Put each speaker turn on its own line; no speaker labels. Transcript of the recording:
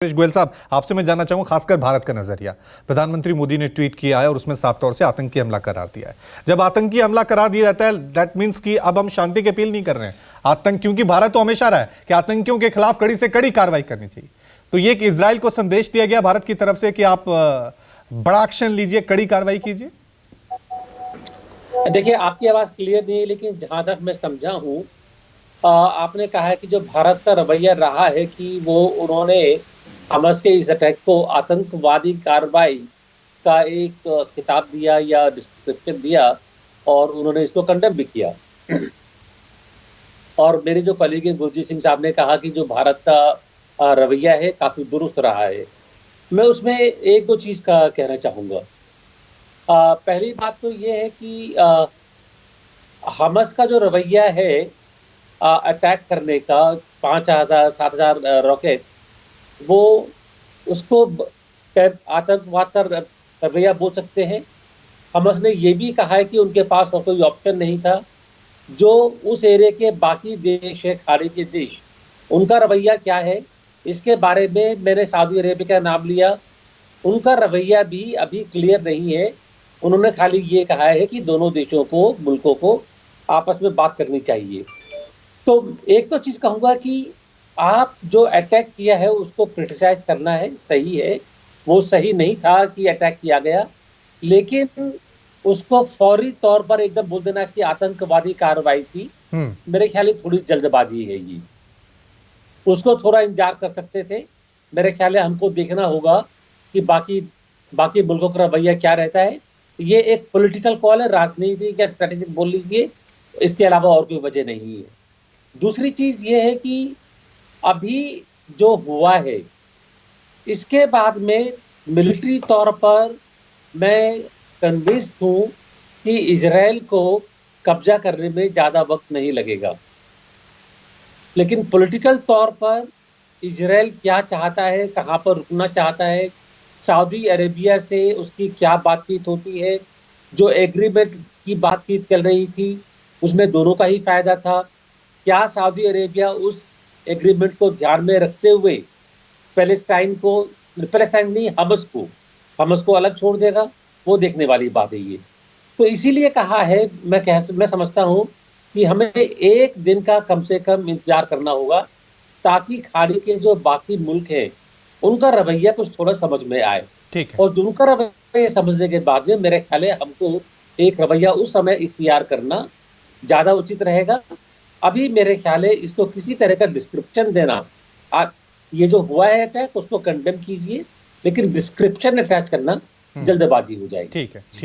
गोयल साहब, आपसे मैं जानना चाहूंगा खासकर भारत का नजरिया। प्रधानमंत्री मोदी ने ट्वीट किया है और उसमें साफ तौर से आतंकी हमला करार दिया है। जब आतंकी हमला करार दिया जाता है, दैट मींस कि अब हम शांति की अपील नहीं कर रहे हैं। आतंक, क्योंकि भारत तो हमेशा रहा है कि आतंकियों के खिलाफ कड़ी से कड़ी कार्रवाई करनी चाहिए। तो ये कि इजराइल को संदेश दिया गया भारत की तरफ से कि आप बड़ा एक्शन लीजिए, कड़ी कार्रवाई कीजिए।
देखिए, आपकी आवाज क्लियर नहीं है, लेकिन जहां तक मैं समझा हूं, आपने कहा है कि जो भारत का रवैया रहा है कि वो उन्होंने हमास के इस अटैक को आतंकवादी कार्रवाई का एक खिताब दिया या डिस्क्रिप्शन दिया, और उन्होंने इसको कंडेम भी किया। और मेरे जो कलीग हैं गुरजीत सिंह साहब ने कहा कि जो भारत का रवैया है काफी दुरुस्त रहा है। मैं उसमें एक दो चीज का कहना चाहूंगा। पहली बात तो ये है कि हमास का जो रवैया है अटैक करने का, 5,000 7,000 रॉकेट, वो उसको आतंकवाद का रवैया बोल सकते हैं। हमास ने ये भी कहा है कि उनके पास और कोई ऑप्शन नहीं था। जो उस एरिया के बाकी देश है, खाड़ी के देश, उनका रवैया क्या है, इसके बारे में मैंने सऊदी अरेबिया का नाम लिया। उनका रवैया भी अभी क्लियर नहीं है। उन्होंने खाली ये कहा है कि दोनों देशों को, मुल्कों को आपस में बात करनी चाहिए। तो एक तो चीज कहूंगा कि आप जो अटैक किया है उसको क्रिटिसाइज करना है, सही है। वो सही नहीं था कि अटैक किया गया, लेकिन उसको फौरी तौर पर एकदम बोल देना कि आतंकवादी कार्रवाई थी, मेरे ख्याल में थोड़ी जल्दबाजी है। ये उसको थोड़ा इंतजार कर सकते थे। मेरे ख्याल में हमको देखना होगा कि बाकी मुल्कों का रवैया क्या रहता है। ये एक पॉलिटिकल कॉल है, राजनीतिक या स्ट्रेटेजिक बोल लीजिए, इसके अलावा और कोई वजह नहीं है। दूसरी चीज ये है कि अभी जो हुआ है, इसके बाद में मिलिट्री तौर पर मैं कन्विंस्ड हूं कि इजराइल को कब्जा करने में ज्यादा वक्त नहीं लगेगा। लेकिन पॉलिटिकल तौर पर इजराइल क्या चाहता है, कहां पर रुकना चाहता है, सऊदी अरेबिया से उसकी क्या बातचीत होती है, जो एग्रीमेंट की बातचीत चल रही थी उसमें दोनों का ही फायदा था। क्या सऊदी अरेबिया उस एग्रीमेंट को ध्यान में रखते हुए पैलेस्टाइन नहीं, हमास को अलग छोड़ देगा, वो देखने वाली बात है ये। तो इसीलिए कहा है, मैं समझता हूं कि हमें एक दिन का कम से कम इंतजार करना होगा, ताकि खाड़ी के जो बाकी मुल्क हैं उनका रवैया कुछ थोड़ा समझ में आए।
ठीक है।
और उनका रवैया समझने के बाद में मेरे ख्याल है हमको एक रवैया उस समय इख्तियार करना ज्यादा उचित रहेगा। अभी मेरे ख्याल है इसको किसी तरह का डिस्क्रिप्शन देना, ये जो हुआ है अटैक उसको कंडेम कीजिए, लेकिन डिस्क्रिप्शन अटैच करना जल्दबाजी हो जाएगी।
ठीक है। ठीक।